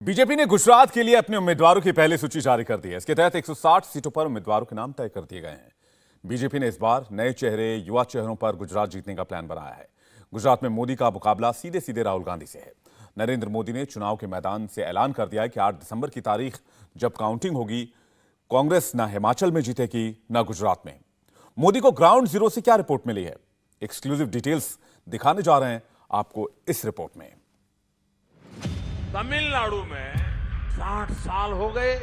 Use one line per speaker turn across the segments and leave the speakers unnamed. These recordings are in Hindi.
बीजेपी ने गुजरात के लिए अपने उम्मीदवारों की पहली सूची जारी कर दी है। इसके तहत 160 सीटों पर उम्मीदवारों के नाम तय कर दिए गए हैं। बीजेपी ने इस बार नए चेहरे, युवा चेहरों पर गुजरात जीतने का प्लान बनाया है। गुजरात में मोदी का मुकाबला सीधे सीधे राहुल गांधी से है। नरेंद्र मोदी ने चुनाव के मैदान से ऐलान कर दिया है कि 8 दिसंबर की तारीख जब काउंटिंग होगी, कांग्रेस न हिमाचल में जीतेगी न गुजरात में। मोदी को ग्राउंड जीरो से क्या रिपोर्ट मिली है, एक्सक्लूसिव डिटेल्स दिखाने जा रहे हैं आपको इस रिपोर्ट में।
तमिलनाडु में 60 साल हो गए।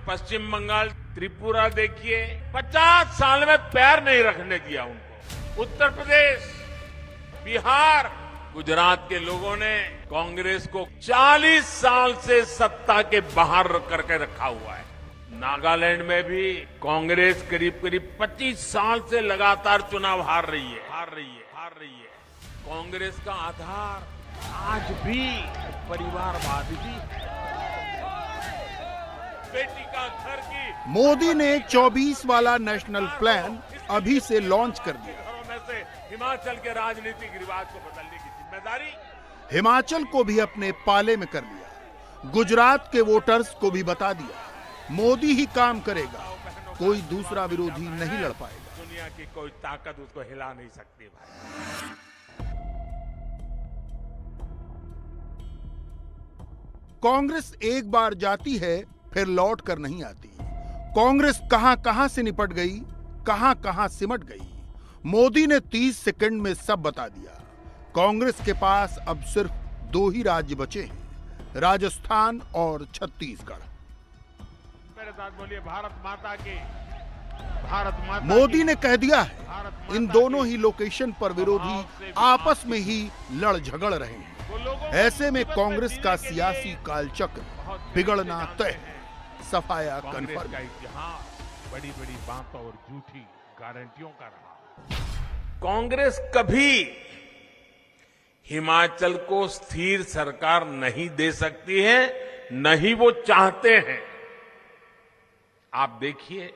पश्चिम बंगाल, त्रिपुरा देखिए, 50 साल में पैर नहीं रखने दिया उनको। उत्तर प्रदेश, बिहार, गुजरात के लोगों ने कांग्रेस को 40 साल से सत्ता के बाहर करके रखा हुआ है। नागालैंड में भी कांग्रेस करीब 25 साल से लगातार चुनाव हार रही है। कांग्रेस का आधार आज भी परिवारवाद ही है। बेटी का घर की
मोदी ने 24 वाला नेशनल प्लान अभी से लॉन्च कर दिया।
घरों में से हिमाचल के राजनीतिक रिवाज को बदलने की जिम्मेदारी
हिमाचल को भी अपने पाले में कर लिया। गुजरात के वोटर्स को भी बता दिया, मोदी ही काम करेगा, कोई दूसरा विरोधी नहीं लड़ पाएगा।
दुनिया की कोई ताकत उसको हिला नहीं सकती भाई।
कांग्रेस एक बार जाती है फिर लौट कर नहीं आती। कांग्रेस कहां कहां से निपट गई, कहां कहां सिमट गई, मोदी ने 30 सेकंड में सब बता दिया। कांग्रेस के पास अब सिर्फ 2 ही राज्य बचे हैं, राजस्थान और छत्तीसगढ़।
मेरे साथ बोलिए, भारत माता की, भारत माता।
मोदी ने कह दिया है, इन दोनों ही लोकेशन पर विरोधी आपस में ही लड़ झगड़ रहे हैं। ऐसे में कांग्रेस का सियासी कालचक्र बिगड़ना तय है, सफाया कन्फर्म।
बड़ी बड़ी बातों और झूठी गारंटियों का रहा। कांग्रेस कभी हिमाचल को स्थिर सरकार नहीं दे सकती है, नहीं वो चाहते हैं। आप देखिए,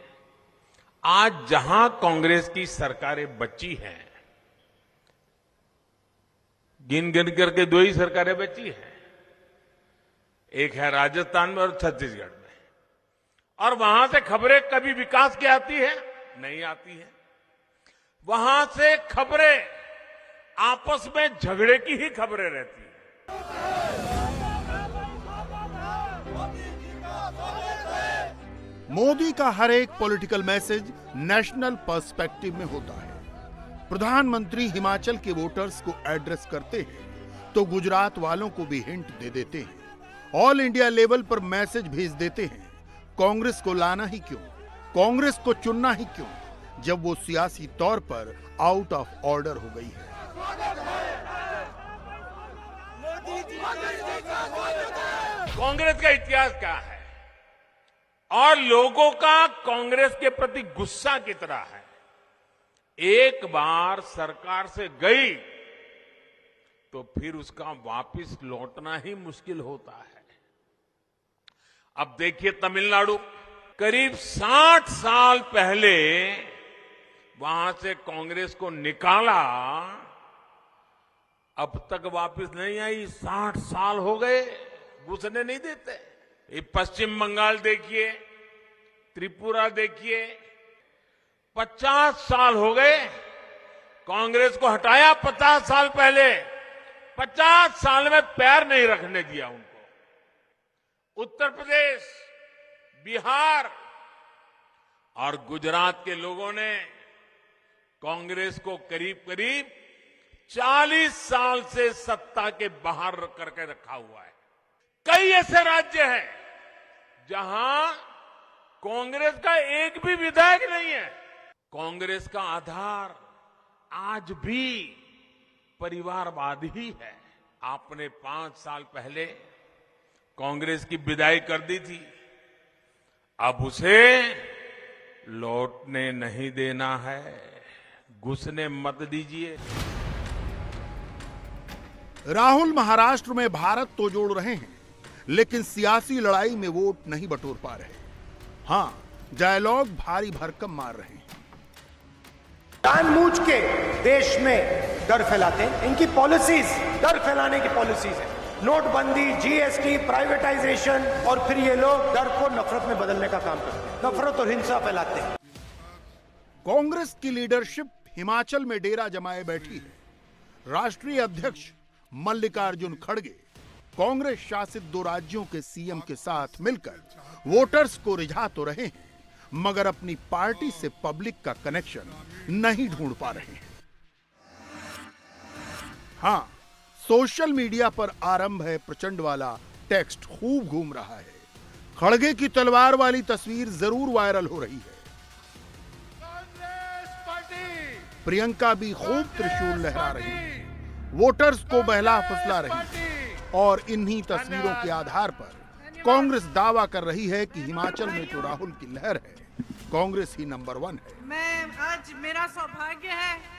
आज जहां कांग्रेस की सरकारें बची हैं, गिन करके 2 ही सरकारें बची हैं। एक है राजस्थान में और छत्तीसगढ़ में। और वहां से खबरें कभी विकास की आती है? नहीं आती है। वहां से खबरें आपस में झगड़े की ही खबरें रहती है।
मोदी का हर एक पॉलिटिकल मैसेज नेशनल पर्सपेक्टिव में होता है। प्रधानमंत्री हिमाचल के वोटर्स को एड्रेस करते हैं तो गुजरात वालों को भी हिंट दे देते हैं। ऑल इंडिया लेवल पर मैसेज भेज देते हैं, कांग्रेस को लाना ही क्यों, कांग्रेस को चुनना ही क्यों, जब वो सियासी तौर पर आउट ऑफ ऑर्डर हो गई है।
कांग्रेस का इतिहास क्या है और लोगों का कांग्रेस के प्रति गुस्सा कितना है। एक बार सरकार से गई तो फिर उसका वापस लौटना ही मुश्किल होता है। अब देखिए, तमिलनाडु करीब 60 साल पहले वहां से कांग्रेस को निकाला, अब तक वापस नहीं आई। 60 साल हो गए, घुसने नहीं देते। ये पश्चिम बंगाल देखिए, त्रिपुरा देखिए, 50 साल हो गए कांग्रेस को हटाया। 50 साल पहले 50 साल में पैर नहीं रखने दिया उनको। उत्तर प्रदेश, बिहार और गुजरात के लोगों ने कांग्रेस को करीब 40 साल से सत्ता के बाहर करके रखा हुआ है। कई ऐसे राज्य हैं जहां कांग्रेस का एक भी विधायक नहीं है। कांग्रेस का आधार आज भी परिवारवाद ही है। आपने 5 साल पहले कांग्रेस की विदाई कर दी थी, अब उसे लौटने नहीं देना है, घुसने मत दीजिए।
राहुल महाराष्ट्र में भारत तो जोड़ रहे हैं, लेकिन सियासी लड़ाई में वोट नहीं बटोर पा रहे। हां, डायलॉग भारी भरकम मार रहे हैं।
जानबूझ के देश में डर फैलाते हैं। इनकी पॉलिसीज डर फैलाने की पॉलिसीज है। नोटबंदी, जीएसटी, प्राइवेटाइजेशन, और फिर ये लोग डर को नफरत में बदलने का काम करते हैं, नफरत और हिंसा फैलाते हैं।
कांग्रेस की लीडरशिप हिमाचल में डेरा जमाए बैठी है। राष्ट्रीय अध्यक्ष मल्लिकार्जुन खड़गे कांग्रेस शासित 2 राज्यों के सीएम के साथ मिलकर वोटर्स को रिझा तो रहे हैं, मगर अपनी पार्टी से पब्लिक का कनेक्शन नहीं ढूंढ पा रहे हैं। हां, सोशल मीडिया पर आरंभ है प्रचंड वाला टेक्स्ट खूब घूम रहा है। खड़गे की तलवार वाली तस्वीर जरूर वायरल हो रही है। प्रियंका भी खूब त्रिशूल लहरा रही है, वोटर्स को बहला फुसला रही है, और इन्हीं तस्वीरों के आधार पर कांग्रेस दावा कर रही है कि हिमाचल में तो राहुल की लहर है, कांग्रेस ही नंबर 1 है।
आज मेरा सौभाग्य है।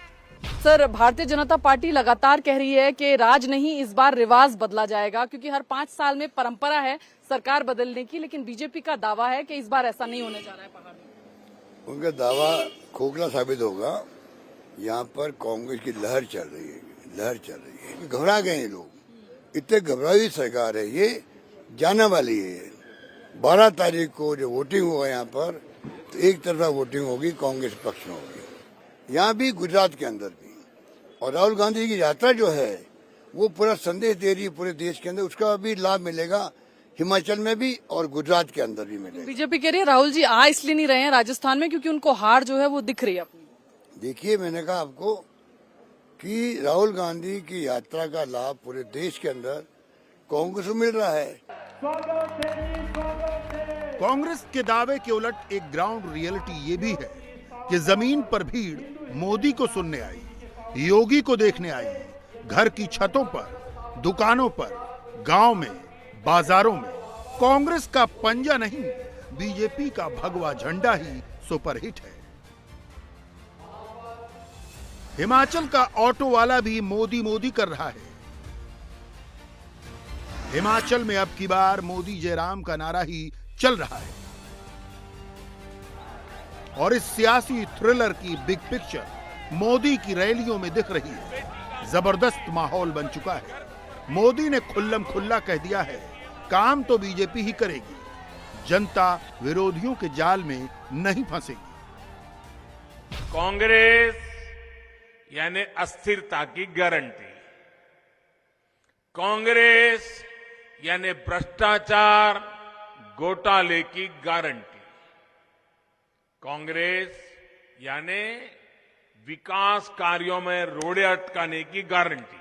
सर, भारतीय जनता पार्टी लगातार कह रही है कि राज नहीं, इस बार रिवाज बदला जाएगा, क्योंकि हर 5 साल में परंपरा है सरकार बदलने की, लेकिन बीजेपी का दावा है कि इस बार ऐसा नहीं होने जा रहा है। पहाड़ में
उनका दावा खोखला साबित होगा। यहाँ पर कांग्रेस की लहर चल रही है, घबरा गए लोग, इतने घबराई सरकार है, ये जाने वाली है। 12 तारीख को जो वोटिंग होगा यहाँ पर, तो एक तरफा वोटिंग होगी, कांग्रेस पक्ष में होगी, यहाँ भी, गुजरात के अंदर भी। और राहुल गांधी की यात्रा जो है वो पूरा संदेश दे रही है पूरे देश के अंदर, उसका भी लाभ मिलेगा हिमाचल में भी और गुजरात के अंदर भी मिलेगा।
बीजेपी कह रही है राहुल जी आ इसलिए नहीं रहे हैं राजस्थान में क्योंकि उनको हार जो है वो दिख रही है अपनी।
देखिए, मैंने कहा आपको कि राहुल गांधी की यात्रा का लाभ पूरे देश के अंदर कांग्रेस को मिल रहा है।
कांग्रेस के दावे के उलट एक ग्राउंड रियलिटी ये भी है कि जमीन पर भीड़ मोदी को सुनने आई, योगी को देखने आई, घर की छतों पर, दुकानों पर, गांव में, बाजारों में कांग्रेस का पंजा नहीं, बीजेपी का भगवा झंडा ही सुपरहिट है। हिमाचल का ऑटो वाला भी मोदी मोदी कर रहा है। हिमाचल में अब की बार मोदी जयराम का नारा ही चल रहा है, और इस सियासी थ्रिलर की बिग पिक्चर मोदी की रैलियों में दिख रही है। जबरदस्त माहौल बन चुका है। मोदी ने खुल्लम खुल्ला कह दिया है, काम तो बीजेपी ही करेगी, जनता विरोधियों के जाल में नहीं फंसेगी।
कांग्रेस यानी अस्थिरता की गारंटी, कांग्रेस यानी भ्रष्टाचार, घोटाले की गारंटी, कांग्रेस यानी विकास कार्यों में रोड़े अटकाने की गारंटी।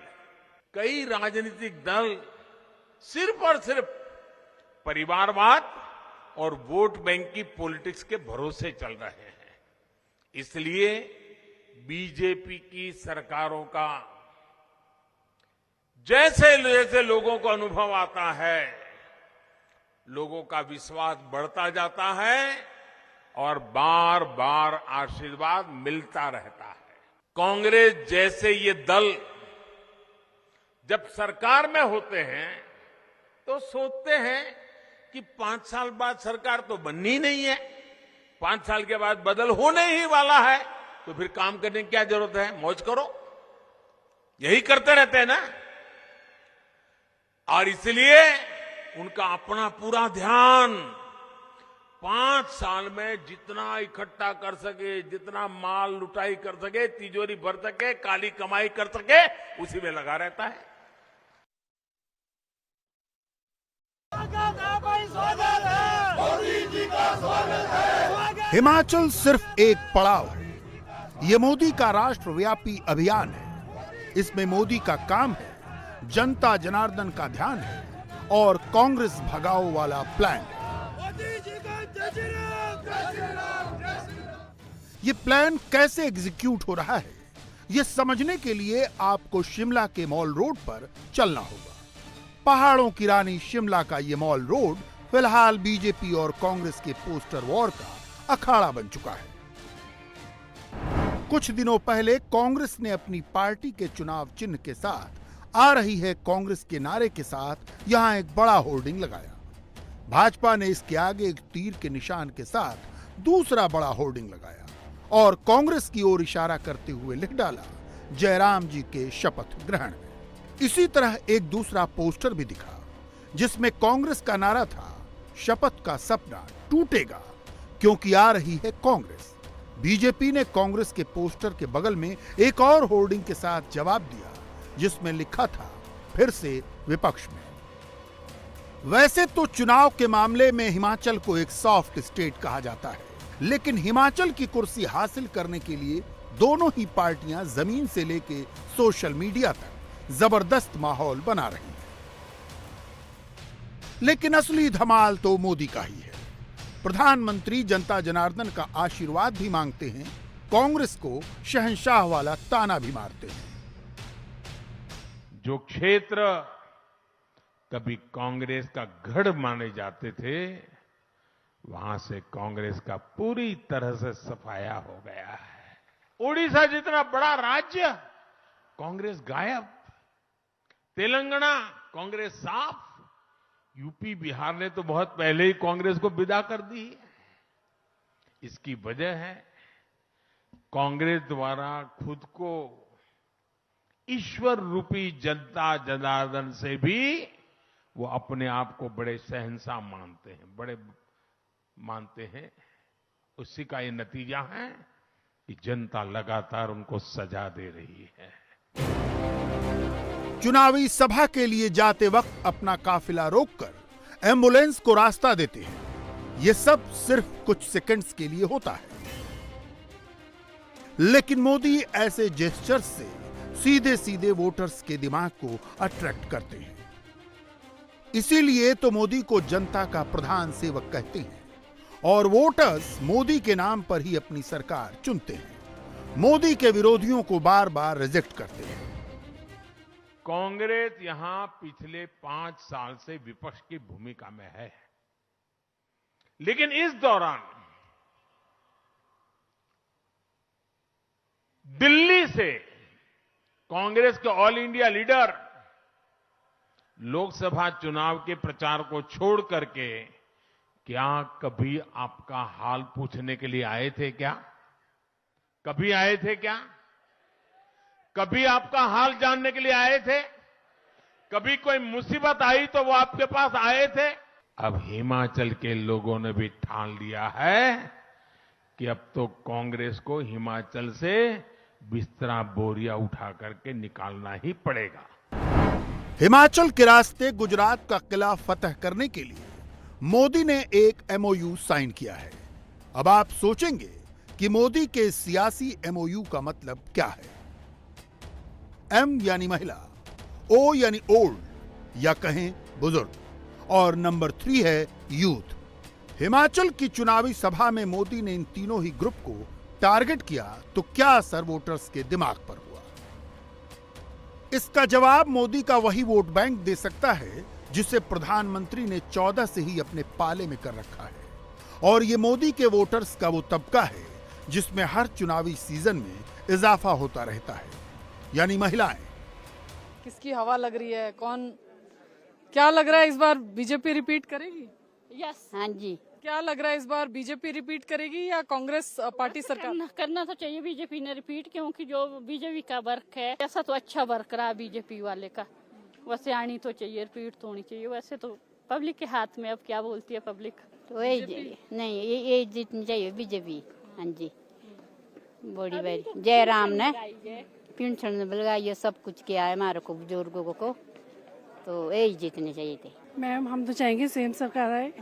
कई राजनीतिक दल सिर्फ और सिर्फ परिवारवाद और वोट बैंक की पॉलिटिक्स के भरोसे चल रहे हैं। इसलिए बीजेपी की सरकारों का जैसे जैसे लोगों को अनुभव आता है, लोगों का विश्वास बढ़ता जाता है और बार बार आशीर्वाद मिलता रहता है। कांग्रेस जैसे ये दल जब सरकार में होते हैं तो सोचते हैं कि 5 साल बाद सरकार तो बननी नहीं है, 5 साल के बाद बदल होने ही वाला है, तो फिर काम करने की क्या जरूरत है, मौज करो, यही करते रहते हैं ना। और इसलिए उनका अपना पूरा ध्यान 5 साल में जितना इकट्ठा कर सके, जितना माल लुटाई कर सके, तिजोरी भर सके, काली कमाई कर सके, उसी में लगा रहता है।
हिमाचल सिर्फ एक पड़ाव है। ये मोदी का राष्ट्रव्यापी अभियान है। इसमें मोदी का काम है, जनता जनार्दन का ध्यान है और कांग्रेस भगाओ वाला प्लान है। ये प्लान कैसे एग्जीक्यूट हो रहा है, ये समझने के लिए आपको शिमला के मॉल रोड पर चलना होगा। पहाड़ों की रानी शिमला का ये मॉल रोड फिलहाल बीजेपी और कांग्रेस के पोस्टर वॉर का अखाड़ा बन चुका है। कुछ दिनों पहले कांग्रेस ने अपनी पार्टी के चुनाव चिन्ह के साथ आ रही है कांग्रेस के नारे के साथ यहां एक बड़ा होर्डिंग लगाया। भाजपा ने इसके आगे एक तीर के निशान के साथ दूसरा बड़ा होर्डिंग लगाया और कांग्रेस की ओर इशारा करते हुए लिख डाला, जयराम जी के शपथ ग्रहण में। इसी तरह एक दूसरा पोस्टर भी दिखा जिसमें कांग्रेस का नारा था, शपथ का सपना टूटेगा क्योंकि आ रही है कांग्रेस। बीजेपी ने कांग्रेस के पोस्टर के बगल में एक और होर्डिंग के साथ जवाब दिया जिसमें लिखा था, फिर से विपक्ष में। वैसे तो चुनाव के मामले में हिमाचल को एक सॉफ्ट स्टेट कहा जाता है, लेकिन हिमाचल की कुर्सी हासिल करने के लिए दोनों ही पार्टियां जमीन से लेके सोशल मीडिया तक जबरदस्त माहौल बना रही हैं। लेकिन असली धमाल तो मोदी का ही है। प्रधानमंत्री जनता जनार्दन का आशीर्वाद भी मांगते हैं, कांग्रेस को शहंशाह वाला ताना भी मारते हैं।
जो क्षेत्र कभी कांग्रेस का गढ़ माने जाते थे, वहां से कांग्रेस का पूरी तरह से सफाया हो गया है। ओडिशा जितना बड़ा राज्य, कांग्रेस गायब। तेलंगाना, कांग्रेस साफ। यूपी बिहार ने तो बहुत पहले ही कांग्रेस को विदा कर दी। इसकी वजह है कांग्रेस द्वारा खुद को ईश्वर रूपी जनता जनार्दन से भी वो अपने आप को बड़े शहंशाह मानते हैं, बड़े मानते हैं। उसी का ये नतीजा है कि जनता लगातार उनको सजा दे रही है।
चुनावी सभा के लिए जाते वक्त अपना काफिला रोककर एम्बुलेंस को रास्ता देते हैं। यह सब सिर्फ कुछ सेकंड्स के लिए होता है, लेकिन मोदी ऐसे जेस्चर्स से सीधे सीधे वोटर्स के दिमाग को अट्रैक्ट करते हैं। इसीलिए तो मोदी को जनता का प्रधान सेवक कहते हैं और वोटर्स मोदी के नाम पर ही अपनी सरकार चुनते हैं। मोदी के विरोधियों को बार बार रिजेक्ट करते हैं।
कांग्रेस यहां पिछले 5 साल से विपक्ष की भूमिका में है, लेकिन इस दौरान दिल्ली से कांग्रेस के ऑल इंडिया लीडर लोकसभा चुनाव के प्रचार को छोड़ करके क्या कभी आपका हाल पूछने के लिए आए थे क्या? कभी आए थे क्या? कभी आपका हाल जानने के लिए आए थे? कभी कोई मुसीबत आई तो वो आपके पास आए थे? अब हिमाचल के लोगों ने भी ठान लिया है कि अब तो कांग्रेस को हिमाचल से बिस्तरा बोरिया उठा करके निकालना ही पड़ेगा।
हिमाचल के रास्ते गुजरात का किला फतह करने के लिए मोदी ने एक एमओयू साइन किया है। अब आप सोचेंगे कि मोदी के सियासी एमओयू का मतलब क्या है। एम यानी महिला, ओ यानी ओल्ड या कहें बुजुर्ग, और नंबर 3 है यूथ। हिमाचल की चुनावी सभा में मोदी ने इन तीनों ही ग्रुप को टारगेट किया तो क्या असर वोटर्स के दिमाग पर हुआ? इसका जवाब मोदी का वही वोट बैंक दे सकता है जिसे प्रधानमंत्री ने 14 से ही अपने पाले में कर रखा है। और ये मोदी के वोटर्स का वो तबका है जिसमें हर चुनावी सीजन में इजाफा होता रहता है, यानी महिलाएं।
किसकी हवा लग रही है? कौन, क्या लग रहा है इस बार बीजेपी रिपीट करेगी?
यस, हाँ जी।
क्या लग रहा है इस बार बीजेपी रिपीट करेगी या कांग्रेस पार्टी सरकार?
करना तो चाहिए बीजेपी ने रिपीट, क्योंकि जो बीजेपी का वर्क है ऐसा तो अच्छा वर्क रहा बीजेपी वाले का, वैसे आनी तो चाहिए, रिपीट तो होनी चाहिए। वैसे तो पब्लिक के हाथ में, अब क्या बोलती है पब्लिक। तो नहीं, ये जीतनी चाहिए बीजेपी। हाँ जी, बड़ी बड़ी जयराम ने पेंशन लगाई है, सब कुछ किया है हमारे को बुजुर्गों को, तो यही जीतने चाहिए थे।
मैम हम तो चाहेंगे सेम सरकार आए।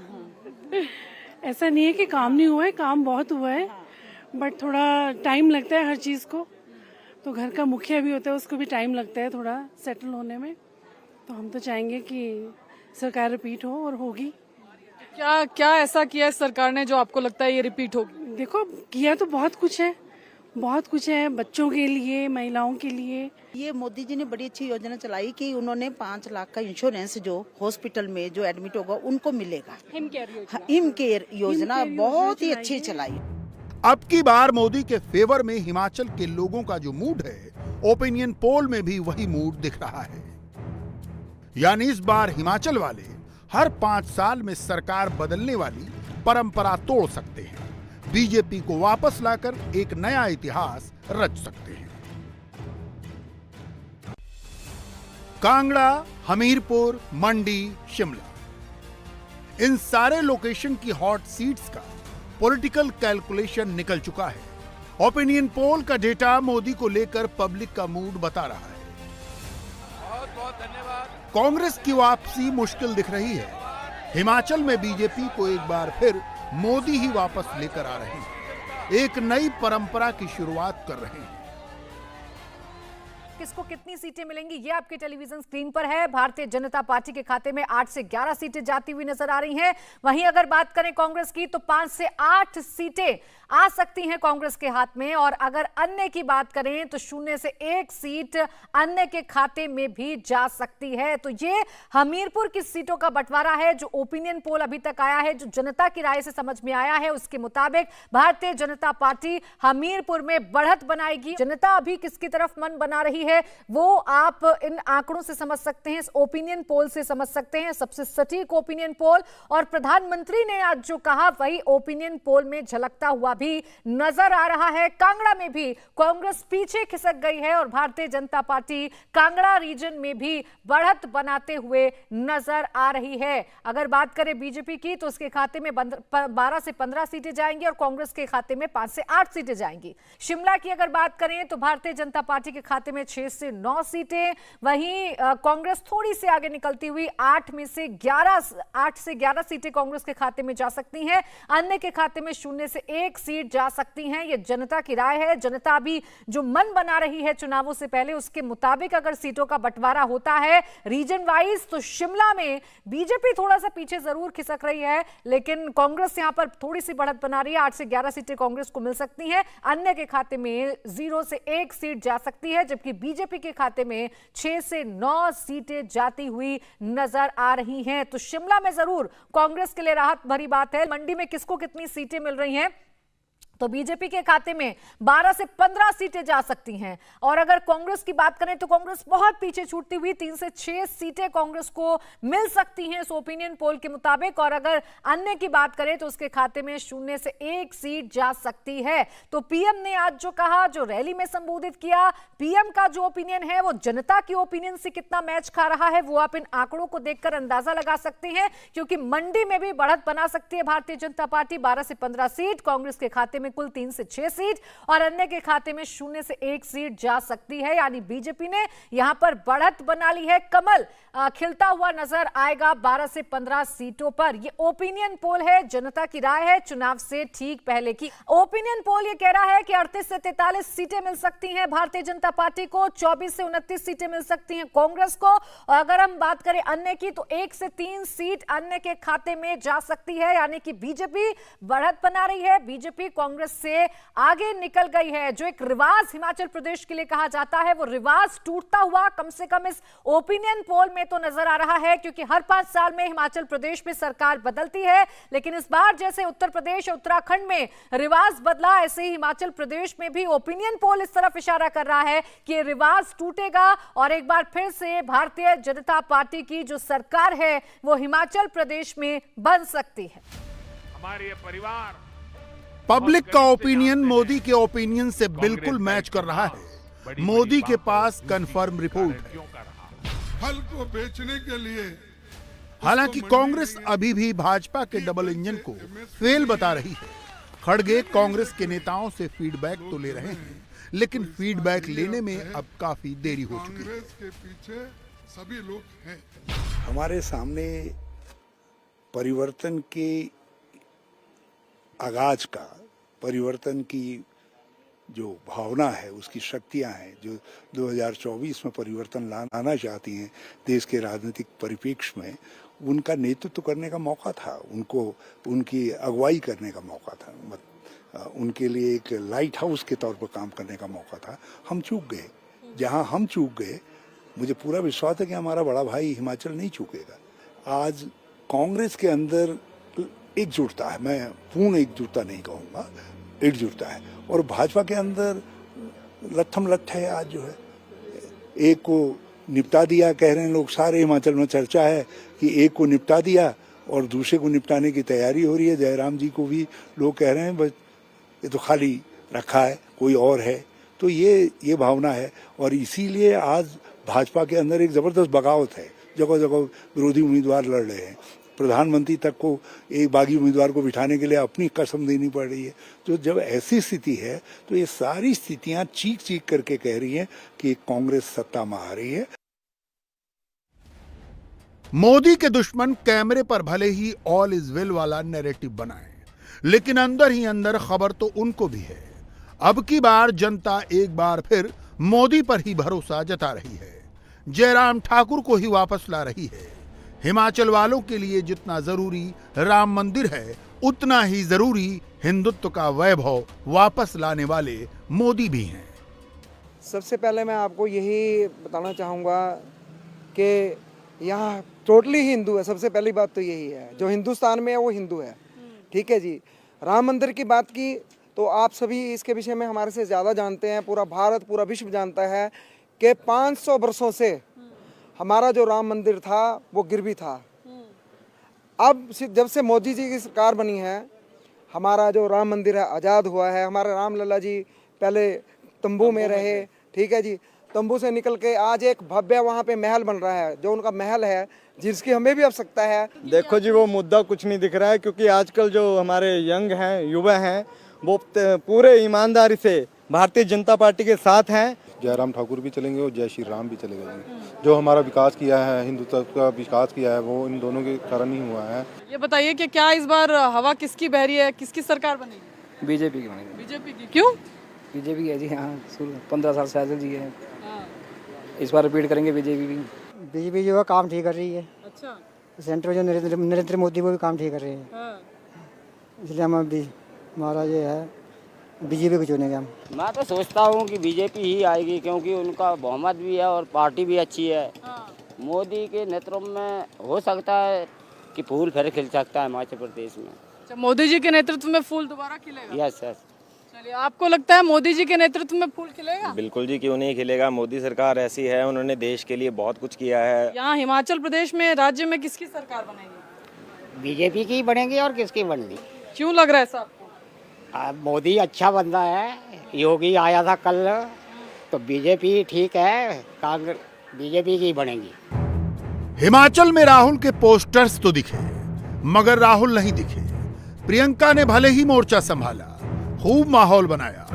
ऐसा नहीं है कि काम नहीं हुआ है, काम बहुत हुआ है, बट थोड़ा टाइम लगता है हर चीज को। तो घर का मुखिया भी होता है, उसको भी टाइम लगता है थोड़ा सेटल होने में। तो हम तो चाहेंगे कि सरकार रिपीट हो, और होगी।
क्या क्या ऐसा किया है सरकार ने जो आपको लगता है ये रिपीट होगी?
देखो, किया तो बहुत कुछ है, बहुत कुछ है, बच्चों के लिए, महिलाओं के लिए।
ये मोदी जी ने बड़ी अच्छी योजना चलाई कि उन्होंने 5 लाख का इंश्योरेंस जो हॉस्पिटल में जो एडमिट होगा उनको मिलेगा। हिम केयर योजना बहुत ही अच्छी चलाई।
अब की बार मोदी के फेवर में हिमाचल के लोगों का जो मूड है, ओपिनियन पोल में भी वही मूड दिख रहा है। यानी इस बार हिमाचल वाले हर 5 साल में सरकार बदलने वाली परंपरा तोड़ सकते हैं, बीजेपी को वापस लाकर एक नया इतिहास रच सकते हैं। कांगड़ा, हमीरपुर, मंडी, शिमला, इन सारे लोकेशन की हॉट सीट्स का पॉलिटिकल कैलकुलेशन निकल चुका है। ओपिनियन पोल का डेटा मोदी को लेकर पब्लिक का मूड बता रहा है।
बहुत बहुत धन्यवाद।
कांग्रेस की वापसी मुश्किल दिख रही है। हिमाचल में बीजेपी को एक बार फिर मोदी ही वापस लेकर आ रहे हैं। एक नई परंपरा की शुरुआत कर रहे हैं।
किसको कितनी सीटें मिलेंगी ये आपके टेलीविजन स्क्रीन पर है। भारतीय जनता पार्टी के खाते में 8 से 11 सीटें जाती हुई नजर आ रही हैं। वहीं अगर बात करें कांग्रेस की तो 5 से 8 सीटें आ सकती हैं कांग्रेस के हाथ में। और अगर अन्य की बात करें तो 0 से 1 सीट अन्य के खाते में भी जा सकती है। तो ये हमीरपुर की सीटों का बंटवारा है जो ओपिनियन पोल अभी तक आया है, जो जनता की राय से समझ में आया है। उसके मुताबिक भारतीय जनता पार्टी हमीरपुर में बढ़त बनाएगी। जनता अभी किसकी तरफ मन बना रही है वो आप इन आंकड़ों से समझ सकते हैं, इस ओपिनियन पोल से समझ सकते हैं। सबसे सटीक ओपिनियन पोल और प्रधानमंत्री ने आज जो कहा वही ओपिनियन पोल में झलकता हुआ भी नजर आ रहा है। कांगड़ा में भी कांग्रेस पीछे खिसक गई है और भारतीय जनता पार्टी कांगड़ा रीजन में भी बढ़त बनाते हुए नजर आ रही है। अगर बात करें बीजेपी की तो उसके खाते में 12 से 15 सीटें जाएंगी और कांग्रेस के खाते में 5 से 8 सीटें जाएंगी। शिमला की अगर बात करें तो भारतीय जनता पार्टी के खाते में 6 से 9 सीटें। वहीं कांग्रेस थोड़ी सी आगे निकलती हुई 8 से 11 सीटें कांग्रेस के खाते में जा सकती हैं। अन्य के खाते में 0 से 1 सीट जा सकती हैं। ये जनता की राय है। जनता अभी जो मन बना रही है चुनावों से पहले उसके मुताबिक अगर सीटों का बंटवारा होता है रीजन वाइज तो शिमला में बीजेपी थोड़ा सा पीछे जरूर खिसक रही है, लेकिन कांग्रेस यहां पर थोड़ी सी बढ़त बना रही है। 8 से 11 सीटें कांग्रेस को मिल सकती हैं। अन्य के खाते में 0 से 1 सीट जा सकती है, जबकि बीजेपी के खाते में 6 से 9 सीटें जाती हुई नजर आ रही हैं। तो शिमला में जरूर कांग्रेस के लिए राहत भरी बात है। मंडी में किसको कितनी सीटें मिल रही हैं तो बीजेपी के खाते में 12 से 15 सीटें जा सकती हैं। और अगर कांग्रेस की बात करें तो कांग्रेस बहुत पीछे छूटती हुई 3 से 6 सीटें कांग्रेस को मिल सकती हैं इस ओपिनियन पोल के मुताबिक। और अगर अन्य की बात करें तो उसके खाते में 0 से 1 सीट जा सकती है। तो पीएम ने आज जो कहा, जो रैली में संबोधित किया, पीएम का जो ओपिनियन है वो जनता की ओपिनियन से कितना मैच खा रहा है वो आप इन आंकड़ों को देखकर अंदाजा लगा सकते हैं। क्योंकि मंडी में भी बढ़त बना सकती है भारतीय जनता पार्टी। 12 से 15 सीट कांग्रेस के खाते में कुल 3 से 6 सीट और अन्य के खाते में 0 से 1 सीट जा सकती है। यानी बीजेपी ने यहां पर बढ़त बना ली है। कमल खिलता हुआ नजर आएगा 12 से 15 सीटों पर। ये ओपिनियन पोल है, जनता की राय है चुनाव से ठीक पहले की। ओपिनियन पोल ये कह रहा है कि 38 से 43 सीटें मिल सकती हैं भारतीय जनता पार्टी को, 24 से 29 सीटें मिल सकती हैं कांग्रेस को। और अगर हम बात करें अन्य की तो 1 से 3 सीट अन्य के खाते में जा सकती है। यानी कि बीजेपी बढ़त बना रही है, बीजेपी कांग्रेस से आगे निकल गई है। जो एक रिवाज हिमाचल प्रदेश के लिए कहा जाता है वो रिवाज टूटता हुआ कम से कम इस ओपिनियन पोल में तो नजर आ रहा है। क्योंकि हर 5 साल में हिमाचल प्रदेश में सरकार बदलती है, लेकिन इस बार जैसे उत्तर प्रदेश और उत्तराखंड में रिवाज बदला, ऐसे ही हिमाचल प्रदेश में भी ओपिनियन पोल इस तरफ इशारा कर रहा है कि रिवाज टूटेगा और एक बार फिर से भारतीय जनता पार्टी की जो सरकार है वो हिमाचल प्रदेश में बन सकती है।
हमारे परिवार
पब्लिक का ओपिनियन मोदी के ओपिनियन से बिल्कुल मैच कर रहा है। मोदी के पास कंफर्म रिपोर्ट है।
फल को बेचने के लिए
हालांकि कांग्रेस अभी भी भाजपा के डबल इंजन को फेल बता रही है। खड़गे कांग्रेस के नेताओं से फीडबैक तो ले रहे हैं, लेकिन फीडबैक लेने में अब काफी देरी हो चुकी है।
कांग्रेस के पीछे सभी लोग हैं।
हमारे सामने परिवर्तन के आगाज का, परिवर्तन की जो भावना है, उसकी शक्तियां हैं जो 2024 में परिवर्तन लाना चाहती हैं देश के राजनीतिक परिप्रेक्ष्य में, उनका नेतृत्व करने का मौका था, उनको उनकी अगुवाई करने का मौका था, उनके लिए एक लाइट हाउस के तौर पर काम करने का मौका था। हम चूक गए। जहां हम चूक गए, मुझे पूरा विश्वास है कि हमारा बड़ा भाई हिमाचल नहीं चूकेगा। आज कांग्रेस के अंदर एकजुटता है, मैं पूर्ण एकजुटता नहीं कहूँगा, एकजुटता है। और भाजपा के अंदर लट्ठम लट्ठ है। आज जो है एक को निपटा दिया, कह रहे हैं लोग, सारे हिमाचल में चर्चा है कि एक को निपटा दिया और दूसरे को निपटाने की तैयारी हो रही है। जयराम जी को भी लोग कह रहे हैं बस ये तो खाली रखा है, कोई और है। तो ये भावना है और इसीलिए आज भाजपा के अंदर एक जबरदस्त बगावत है, जगह जगह विरोधी उम्मीदवार लड़ रहे हैं, प्रधानमंत्री तक को एक बागी उम्मीदवार को बिठाने के लिए अपनी कसम देनी पड़ रही है। तो जब ऐसी स्थिति है तो ये सारी स्थितियां चीख चीख करके कह रही हैं कि कांग्रेस सत्ता में आ रही है।
मोदी के दुश्मन कैमरे पर भले ही ऑल इज वेल वाला नैरेटिव बनाएं, लेकिन अंदर ही अंदर खबर तो उनको भी है। अब की बार जनता एक बार फिर मोदी पर ही भरोसा जता रही है, जयराम ठाकुर को ही वापस ला रही है। हिमाचल वालों के लिए जितना जरूरी राम मंदिर है, उतना ही जरूरी हिंदुत्व का वैभव वापस लाने वाले मोदी भी हैं।
सबसे पहले मैं आपको यही बताना चाहूँगा कि यहाँ टोटली हिंदू है। सबसे पहली बात तो यही है, जो हिंदुस्तान में है वो हिंदू है, ठीक है जी। राम मंदिर की बात की तो आप सभी इसके विषय में हमारे से ज़्यादा जानते हैं, पूरा भारत पूरा विश्व जानता है कि 500 वर्षों से हमारा जो राम मंदिर था वो गिरवी था। अब जब से मोदी जी की सरकार बनी है, हमारा जो राम मंदिर है आज़ाद हुआ है। हमारे राम लला जी पहले तंबू में रहे, ठीक है जी, तंबू से निकल के आज एक भव्य वहाँ पे महल बन रहा है, जो उनका महल है, जिसकी हमें भी आवश्यकता है।
देखो जी, वो मुद्दा कुछ नहीं दिख रहा है, क्योंकि आजकल जो हमारे यंग हैं, युवा हैं, वो पूरे ईमानदारी से भारतीय जनता पार्टी के साथ हैं।
जयराम ठाकुर भी चलेंगे और जय श्री राम भी चलेगा जी। जो हमारा विकास किया है, हिंदुत्व का विकास किया है, वो इन दोनों के कारण ही हुआ है।
ये बताइए कि क्या इस बार हवा किसकी बह रही है, किसकी सरकार बनेगी?
बीजेपी की बनेगी।
बीजेपी की? क्यों?
बीजेपी है जी, हाँ, 15 साल से आज़ाद जी है, इस बार रिपीट करेंगे बीजेपी भी।
बीजेपी जो है काम ठीक कर रही है।
अच्छा।
सेंटर में जो नरेंद्र मोदी वो भी काम ठीक कर रहे हैं, इसलिए हम अभी हमारा ये है बीजेपी को चुनेंगे हम।
मैं तो सोचता हूँ कि बीजेपी ही आएगी, क्योंकि उनका बहुमत भी है और पार्टी भी अच्छी है। मोदी के नेतृत्व में हो सकता है कि फूल फिर खिल सकता है हिमाचल प्रदेश में।
अच्छा, मोदी जी के नेतृत्व में फूल दोबारा खिलेगा?
Yes yes.
चलिए, आपको लगता है मोदी जी के नेतृत्व में फूल खिलेगा?
बिल्कुल जी, क्यों नहीं खिलेगा। मोदी सरकार ऐसी है, उन्होंने देश के लिए बहुत कुछ किया है।
यहाँ हिमाचल प्रदेश में, राज्य में किसकी सरकार बनेगी?
बीजेपी की बनेगी। और किसकी बनेगी?
क्यों लग रहा है साहब?
मोदी अच्छा बंदा है, योगी आया था कल, तो बीजेपी ठीक है, कांग्रेस बीजेपी की बनेगी।
हिमाचल में राहुल के पोस्टर्स तो दिखे, मगर राहुल नहीं दिखे। प्रियंका ने भले ही मोर्चा संभाला, खूब माहौल बनाया,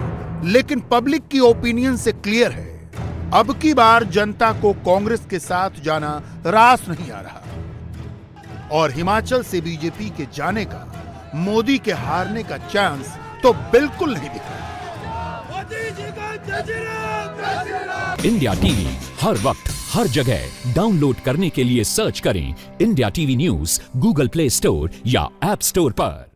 लेकिन पब्लिक की ओपिनियन से क्लियर है, अब की बार जनता को कांग्रेस के साथ जाना रास नहीं आ रहा, और हिमाचल से बीजेपी के जाने का, मोदी के हारने का चांस तो बिल्कुल नहीं दिख रहा।
इंडिया टीवी हर वक्त हर जगह डाउनलोड करने के लिए सर्च करें India TV news Google play store या ऐप स्टोर पर।